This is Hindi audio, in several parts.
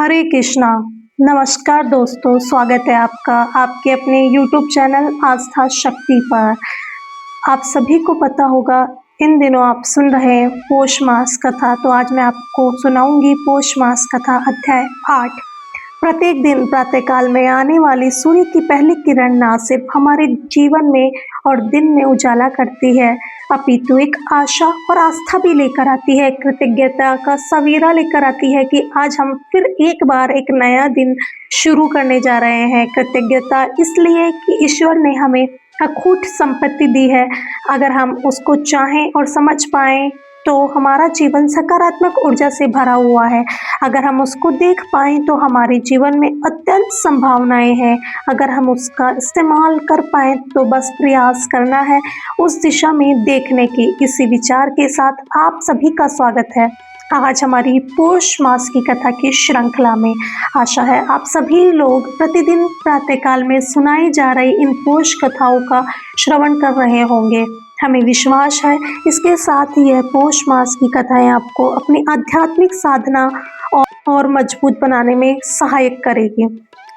हरे कृष्णा। नमस्कार दोस्तों, स्वागत है आपका आपके अपने YouTube चैनल आस्था शक्ति पर। आप सभी को पता होगा, इन दिनों आप सुन रहे हैं पौष मास कथा। तो आज मैं आपको सुनाऊंगी पौष मास कथा अध्याय 8। प्रत्येक दिन प्रातःकाल में आने वाली सूर्य की पहली किरण न सिर्फ हमारे जीवन में और दिन में उजाला करती है, अपितु एक आशा और आस्था भी लेकर आती है, कृतज्ञता का सवेरा लेकर आती है कि आज हम फिर एक बार एक नया दिन शुरू करने जा रहे हैं। कृतज्ञता इसलिए कि ईश्वर ने हमें अखूट संपत्ति दी है। अगर हम उसको चाहें और समझ पाएं तो हमारा जीवन सकारात्मक ऊर्जा से भरा हुआ है। अगर हम उसको देख पाएं तो हमारे जीवन में अत्यंत संभावनाएं हैं। अगर हम उसका इस्तेमाल कर पाएं तो बस प्रयास करना है उस दिशा में देखने की। इसी विचार के साथ आप सभी का स्वागत है आज हमारी पौष मास की कथा की श्रृंखला में। आशा है आप सभी लोग प्रतिदिन प्रातःकाल में सुनाई जा रही इन पौष कथाओं का श्रवण कर रहे होंगे। हमें विश्वास है इसके साथ ही यह पौष मास की कथाएं आपको अपनी आध्यात्मिक साधना और मजबूत बनाने में सहायक करेगी।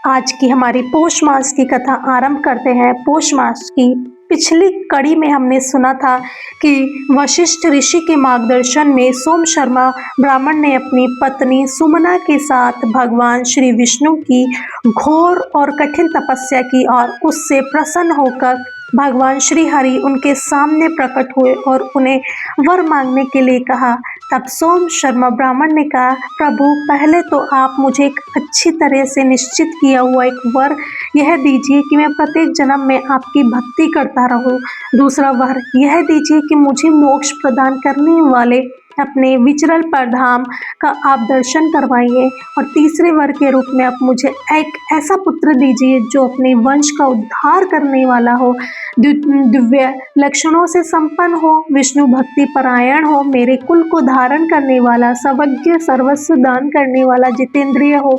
आज की हमारी पौष मास की कथा आरंभ करते हैं। पौष मास की पिछली कड़ी में हमने सुना था कि वशिष्ठ ऋषि के मार्गदर्शन में सोम शर्मा ब्राह्मण ने अपनी पत्नी सुमना के साथ भगवान श्री विष्णु की घोर और कठिन तपस्या की और उससे प्रसन्न होकर भगवान श्री हरि उनके सामने प्रकट हुए और उन्हें वर मांगने के लिए कहा। तब सोम शर्मा ब्राह्मण ने कहा, प्रभु पहले तो आप मुझे एक अच्छी तरह से निश्चित किया हुआ एक वर यह दीजिए कि मैं प्रत्येक जन्म में आपकी भक्ति करता रहूं। दूसरा वर यह दीजिए कि मुझे मोक्ष प्रदान करने वाले अपने विचरल परधाम का आप दर्शन करवाइए। और तीसरे वर के रूप में आप मुझे एक ऐसा पुत्र दीजिए जो अपने वंश का उद्धार करने वाला हो, दिव्य लक्षणों से संपन्न हो, विष्णु भक्ति परायण हो, मेरे कुल को धारण करने वाला, सर्वज्ञ सर्वस्व दान करने वाला, जितेंद्रिय हो,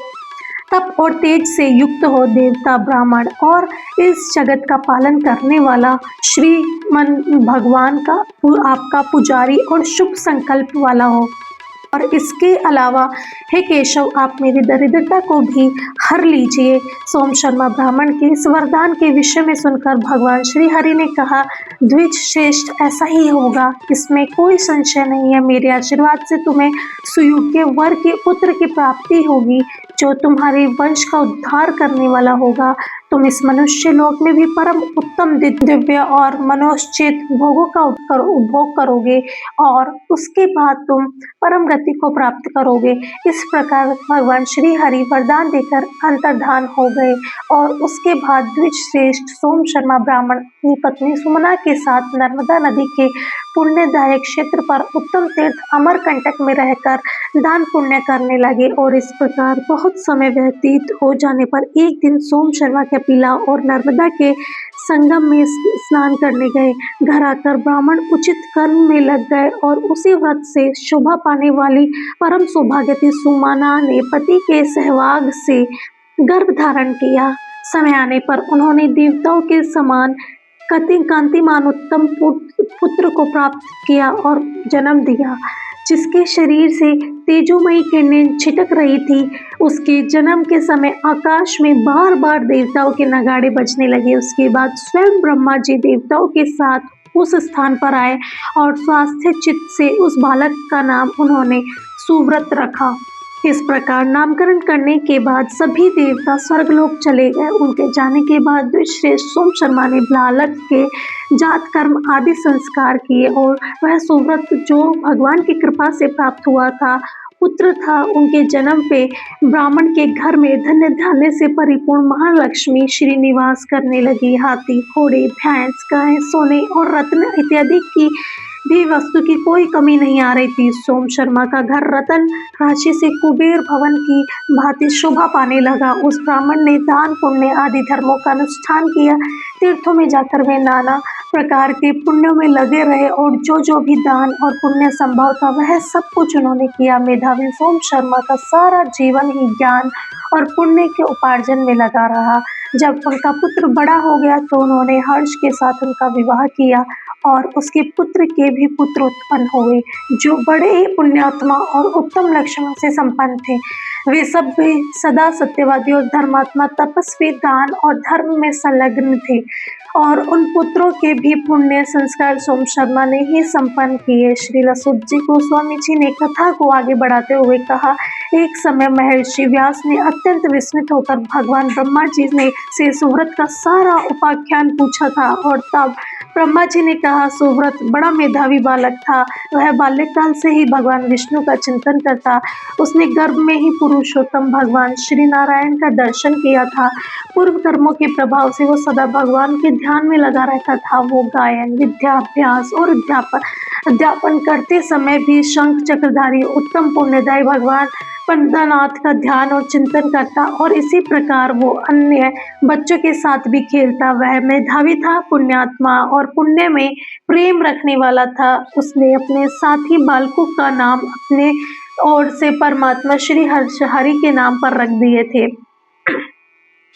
तप और तेज से युक्त हो, देवता ब्राह्मण और इस जगत का पालन करने वाला, श्रीमन भगवान का आपका पुजारी और शुभ संकल्प वाला हो। और इसके अलावा हे केशव, आप मेरी दरिद्रता को भी हर लीजिए। सोम शर्मा ब्राह्मण के इस वरदान के विषय में सुनकर भगवान श्री हरि ने कहा, द्विज श्रेष्ठ, ऐसा ही होगा, इसमें कोई संशय नहीं है। मेरे आशीर्वाद से तुम्हें सुयोग्य वर के पुत्र की प्राप्ति होगी जो तुम्हारे वंश का उद्धार करने वाला होगा। तुम इस मनुष्य लोक में भी परम उत्तम दिव्य और मनोचित भोगों का उपभोग करोगे और उसके बाद तुम परम गति को प्राप्त करोगे। इस प्रकार भगवान श्री हरि वरदान देकर अंतर्धान हो गए और उसके बाद द्विज श्रेष्ठ सोम शर्मा ब्राह्मण अपनी पत्नी सुमना के साथ नर्मदा नदी के पुण्यदायक क्षेत्र पर उत्तम तीर्थ अमरकंटक में रहकर दान पुण्य करने लगे। और इस प्रकार बहुत समय व्यतीत हो जाने पर एक दिन सोम शर्मा कपिला और नर्मदा के संगम में स्नान करने गए। घर आकर ब्राह्मण उचित कर्म में लग गए और उसी व्रत से शोभा पाने वाली परम सौभाग्यवती सुमना ने पति के सहवाग से गर्भ धारण किया। समय आने पर उन्होंने देवताओं के समान कांतिमान उत्तम पुत्र को प्राप्त किया और जन्म दिया, जिसके शरीर से तेजोमयी किरणें छिटक रही थी। उसके जन्म के समय आकाश में बार बार देवताओं के नगाड़े बजने लगे। उसके बाद स्वयं ब्रह्मा जी देवताओं के साथ उस स्थान पर आए और स्वास्थ्य चित्त से उस बालक का नाम उन्होंने सुव्रत रखा। इस प्रकार नामकरण करने के बाद सभी देवता स्वर्गलोक चले गए। उनके जाने के बाद द्विजश्रेष्ठ सोम शर्मा ने बालक के जात कर्म आदि संस्कार किए और वह सुव्रत जो भगवान की कृपा से प्राप्त हुआ था पुत्र था। उनके जन्म पे ब्राह्मण के घर में धन्य धान्य से परिपूर्ण महालक्ष्मी श्रीनिवास करने लगी। हाथी, घोड़े, भैंस, गाय, सोने और रत्न इत्यादि की भी वस्तु की कोई कमी नहीं आ रही थी। सोम शर्मा का घर रतन राशि से कुबेर भवन की भांति शोभा पाने लगा। उस ब्राह्मण ने दान पुण्य आदि धर्मों का अनुष्ठान किया। तीर्थों में जाकर वे नाना प्रकार के पुण्यों में लगे रहे और जो भी दान और पुण्य संभव था वह सब कुछ उन्होंने किया। मेधावी सोम शर्मा का सारा जीवन ही ज्ञान और पुण्य के उपार्जन में लगा रहा। जब उनका पुत्र बड़ा हो गया तो उन्होंने हर्ष के साथ उनका विवाह किया और उसके पुत्र के भी पुत्र उत्पन्न हुए, जो बड़े ही पुण्यात्मा और उत्तम लक्षणों से संपन्न थे। वे सब भी सदा सत्यवादी और धर्मात्मा, तपस्वी, दान और धर्म में संलग्न थे। और उन पुत्रों के भी पुण्य संस्कार सोम शर्मा ने ही संपन्न किए। श्रील सुत जी गोस्वामी जी ने कथा को आगे बढ़ाते हुए कहा, एक समय महर्षि व्यास ने अत्यंत विस्मित होकर भगवान ब्रह्मा जी ने से सुव्रत का सारा उपाख्यान पूछा था। और तब ब्रह्मा जी ने कहा, सुव्रत बड़ा मेधावी बालक था। वह बाल्यकाल से ही भगवान विष्णु का चिंतन करता। उसने गर्भ में ही पुरुषोत्तम भगवान श्री नारायण का दर्शन किया था। पूर्व कर्मों के प्रभाव से वो सदा भगवान के ध्यान में लगा रहता था। वो गायन, विद्याभ्यास और अध्यापन करते समय भी शंख चक्रधारी उत्तम पुण्यदायी भगवान पंडनाथ का ध्यान और चिंतन करता, और इसी प्रकार वो अन्य बच्चों के साथ भी खेलता। वह मेधावी था, पुण्यात्मा और पुण्य में प्रेम रखने वाला था। उसने अपने साथी बालकों का नाम अपने ओर से परमात्मा श्री हरि के नाम पर रख दिए थे।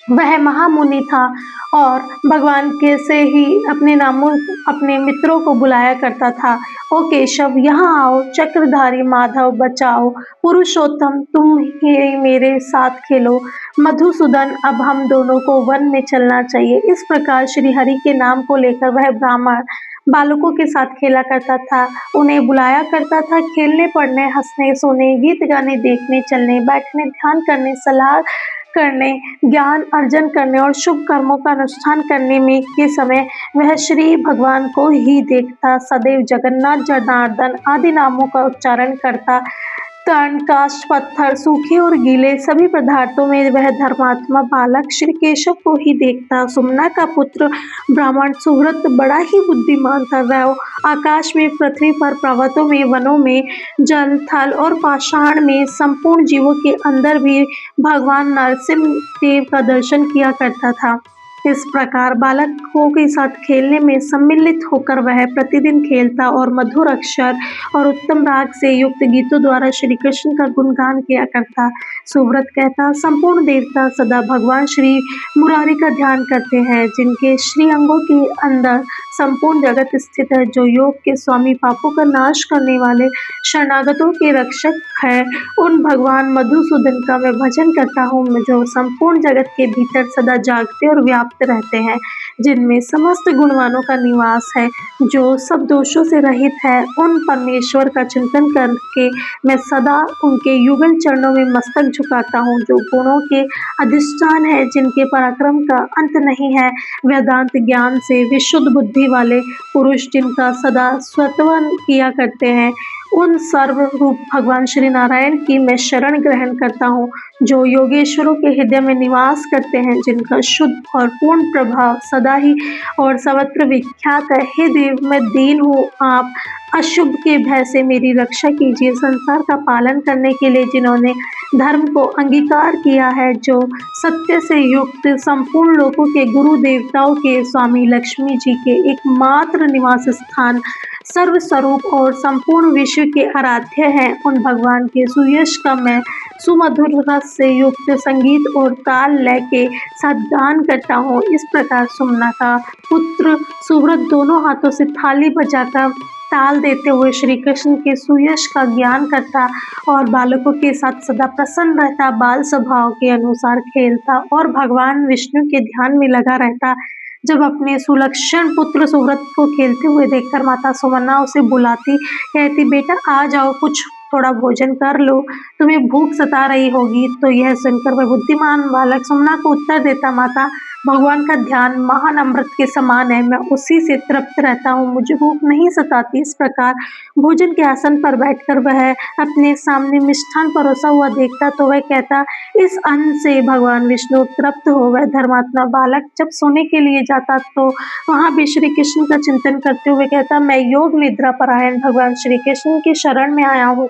वह महामुनि था और भगवान के से ही अपने नामों अपने मित्रों को बुलाया करता था। ओ केशव, यहाँ आओ, चक्रधारी माधव बचाओ, पुरुषोत्तम तुम ही मेरे साथ खेलो, मधुसूदन अब हम दोनों को वन में चलना चाहिए। इस प्रकार श्री हरि के नाम को लेकर वह ब्राह्मण बालकों के साथ खेला करता था, उन्हें बुलाया करता था। खेलने, पढ़ने, हंसने, सोने, गीत गाने, देखने, चलने, बैठने, ध्यान करने, सलाह करने, ज्ञान अर्जन करने और शुभ कर्मों का अनुष्ठान करने में के समय वह श्री भगवान को ही देखता। सदैव जगन्नाथ, जनार्दन आदि नामों का उच्चारण करता। तर्ण, काष्ठ, पत्थर, सूखे और गीले सभी पदार्थों में वह धर्मात्मा बालक श्री केशव को ही देखता। सुमना का पुत्र ब्राह्मण सुव्रत बड़ा ही बुद्धिमान था। वह आकाश में, पृथ्वी पर, पर्वतों में, वनों में, जल, थल और पाषाण में, संपूर्ण जीवों के अंदर भी भगवान नरसिंह देव का दर्शन किया करता था। इस प्रकार बालकों के साथ खेलने में सम्मिलित होकर वह प्रतिदिन खेलता और मधुर अक्षर और उत्तम राग से युक्त गीतों द्वारा श्री कृष्ण का गुणगान किया करता। सुव्रत कहता, संपूर्ण देवता सदा भगवान श्री मुरारी का ध्यान करते हैं, जिनके श्री अंगों के अंदर संपूर्ण जगत स्थित है, जो योग के स्वामी, पापों का नाश करने वाले, शरणागतों के रक्षक है। उन भगवान मधुसूदन का मैं भजन करता हूँ, जो संपूर्ण जगत के भीतर सदा जागते और व्याप्त रहते हैं, जिनमें समस्त गुणवानों का निवास है, जो सब दोषों से रहित है। उन परमेश्वर का चिंतन करके मैं सदा उनके युगल चरणों में मस्तक झुकाता हूँ, जो गुणों के अधिष्ठान है, जिनके पराक्रम का अंत नहीं है। वेदांत ज्ञान से विशुद्ध बुद्धि वाले पुरुष, जिनका सदा स्तवन किया करते हैं, उन सर्व रूप भगवान श्री नारायण की मैं शरण ग्रहण करता हूँ, जो योगेश्वरों के हृदय में निवास करते हैं, जिनका शुद्ध और पूर्ण प्रभाव सदा ही और सर्वत्र विख्यात है। हे देव, मैं दीन हूँ, आप अशुभ के भय से मेरी रक्षा कीजिए। संसार का पालन करने के लिए जिन्होंने धर्म को अंगीकार किया है, जो सत्य से युक्त संपूर्ण लोगों के गुरु, देवताओं के स्वामी, लक्ष्मी जी के एकमात्र निवास स्थान, सर्वस्वरूप और संपूर्ण विश्व के आराध्य हैं, उन भगवान के सुयश का मैं सुमधुर रस से युक्त संगीत और ताल लय के साथ गान करता हूँ। इस प्रकार सुमना का पुत्र सुव्रत दोनों हाथों से थाली बजाकर ताल देते हुए श्री कृष्ण के सुयश का ज्ञान करता और बालकों के साथ सदा प्रसन्न रहता, बाल स्वभाव के अनुसार खेलता और भगवान विष्णु के ध्यान में लगा रहता। जब अपने सुलक्षण पुत्र सुव्रत को खेलते हुए देखकर माता सुमना उसे बुलाती, कहती, बेटा आ जाओ, कुछ थोड़ा भोजन कर लो, तुम्हें भूख सता रही होगी। तो यह सुनकर वह बुद्धिमान बालक सुमना को उत्तर देता, माता, भगवान का ध्यान महान अमृत के समान है, मैं उसी से तृप्त रहता हूँ, मुझे भूख नहीं सताती। इस प्रकार भोजन के आसन पर बैठकर वह अपने सामने मिष्ठान परोसा हुआ देखता तो वह कहता, इस अन्न से भगवान विष्णु तृप्त हो। वह धर्मात्मा बालक जब सोने के लिए जाता तो वहाँ भी श्री कृष्ण का चिंतन करते हुए कहता, मैं योग निद्रा परायण भगवान श्री कृष्ण की शरण में आया हूँ।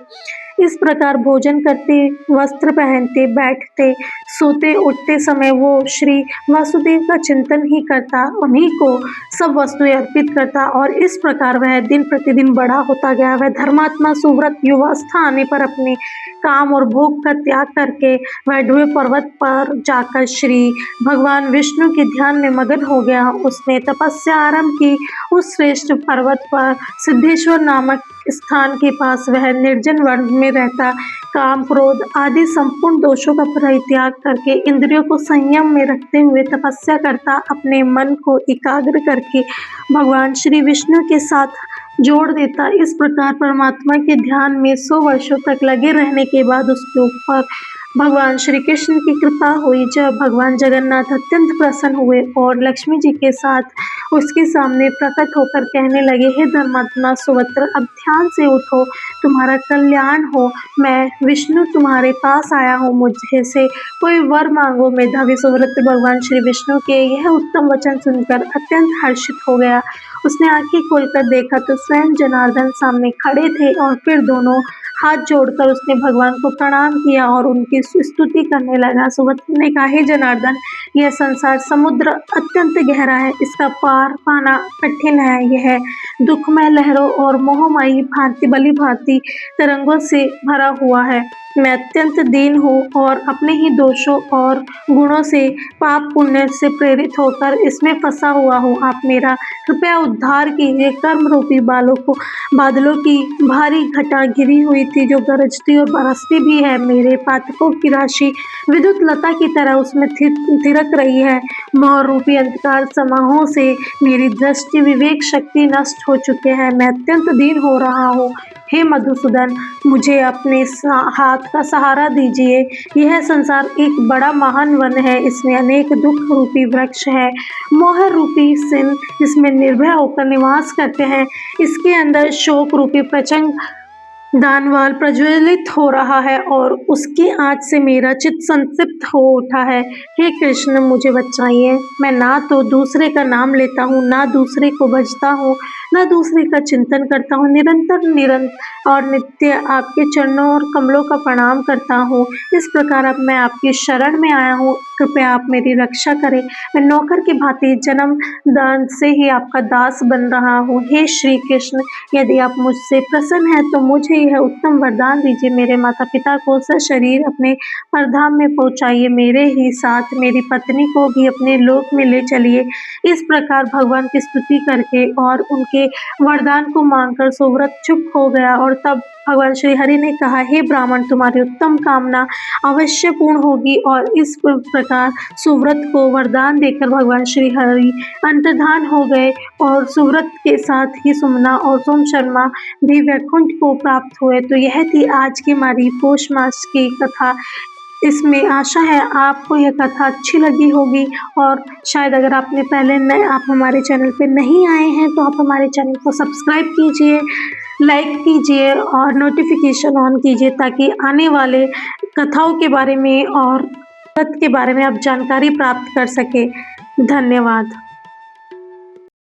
इस प्रकार भोजन करते, वस्त्र पहनते, बैठते, सोते, उठते समय वो श्री वासुदेव का चिंतन ही करता, उन्हीं को सब वस्तुएं अर्पित करता और इस प्रकार वह दिन प्रतिदिन बड़ा होता गया। वह धर्मात्मा सुव्रत युवावस्था आने पर अपने काम और भोग का त्याग करके वह ध्रुव पर्वत पर जाकर श्री भगवान विष्णु के ध्यान में मगन हो गया। उसने तपस्या आरंभ की। उस श्रेष्ठ पर्वत पर सिद्धेश्वर नामक स्थान के पास वह निर्जन वन में रहता, काम क्रोध आदि संपूर्ण दोषों का परित्याग करके इंद्रियों को संयम में रखते हुए तपस्या करता, अपने मन को एकाग्र करके भगवान श्री विष्णु के साथ जोड़ देता। इस प्रकार परमात्मा के ध्यान में 100 वर्षों तक लगे रहने के बाद उसके ऊपर भगवान श्री कृष्ण की कृपा हुई। जब भगवान जगन्नाथ अत्यंत प्रसन्न हुए और लक्ष्मी जी के साथ उसके सामने प्रकट होकर कहने लगे, हे धर्मात्मा सुभद्रा, अब ध्यान से उठो, तुम्हारा कल्याण हो। मैं विष्णु तुम्हारे पास आया हूँ, मुझे से कोई वर मांगो। मेधावी सुव्रत भगवान श्री विष्णु के यह उत्तम वचन सुनकर अत्यंत हर्षित हो गया। उसने आंखें खोलकर देखा तो स्वयं जनार्दन सामने खड़े थे और फिर दोनों हाथ जोड़कर उसने भगवान को प्रणाम किया और उनकी स्तुति करने लगा। सुभद्रा ने कहा, हे जनार्दन, यह संसार समुद्र अत्यंत गहरा है, इसका पार पाना कठिन है। यह दुखमय लहरों और मोहमयी भली भांति तरंगों से भरा हुआ है। मैं अत्यंत दीन हूँ और अपने ही दोषों और गुणों से, पाप पुण्य से प्रेरित होकर इसमें फंसा हुआ हूँ। आप मेरा कृपया उद्धार कीजिए। कर्म रूपी बादलों की भारी घटा घिरी हुई थी, जो गरजती और बरसती भी है। मेरे पातकों की राशि विद्युत लता की तरह उसमें थिरक रही है। मोह रूपी अंधकार समाहों से मेरी दृष्टि विवेक शक्ति नष्ट हो चुके हैं। मैं अत्यंत दीन हो रहा हूँ। हे मधुसूदन, मुझे अपने हाथ का सहारा दीजिए। यह संसार एक बड़ा महान वन है, इसमें अनेक दुख रूपी वृक्ष है, मोह रूपी सिंह इसमें निर्भय होकर निवास करते हैं। इसके अंदर शोक रूपी प्रचंड दानवाल प्रज्वलित हो रहा है और उसकी आँच से मेरा चित्त संतृप्त हो उठा है। हे कृष्ण, मुझे बचाइए। मैं ना तो दूसरे का नाम लेता हूँ, ना दूसरे को भजता हूँ, ना दूसरे का चिंतन करता हूँ। निरंतर और नित्य आपके चरणों और कमलों का प्रणाम करता हूँ। इस प्रकार अब मैं आपकी शरण में आया हूँ, कृपया आप मेरी रक्षा करें। मैं नौकर की भांति जन्म दान से ही आपका दास बन रहा हूँ। हे श्री कृष्ण, यदि आप मुझसे प्रसन्न हैं तो मुझे यह उत्तम वरदान दीजिए। मेरे माता पिता को सशरीर अपने परधाम में पहुंचाइए, मेरे ही साथ मेरी पत्नी को भी अपने लोक में ले चलिए। इस प्रकार भगवान की स्तुति करके और उनके वरदान को मांगकर सुव्रत चुप हो गया और तब भगवान श्री हरि ने कहा, हे ब्राह्मण, तुम्हारी उत्तम कामना अवश्य पूर्ण होगी। और इस प्रकार सुव्रत को वरदान देकर भगवान श्री हरि अंतर्धान हो गए और सुव्रत के साथ ही सुमना और सोम शर्मा भी वैकुंठ को प्राप्त हुए। तो यह थी आज की हमारी पौष मास की कथा। इसमें आशा है आपको यह कथा अच्छी लगी होगी और शायद अगर आपने आप हमारे चैनल पे नहीं आए हैं तो आप हमारे चैनल को सब्सक्राइब कीजिए, लाइक कीजिए और नोटिफिकेशन ऑन कीजिए ताकि आने वाले कथाओं के बारे में और व्रत के बारे में आप जानकारी प्राप्त कर सके। धन्यवाद।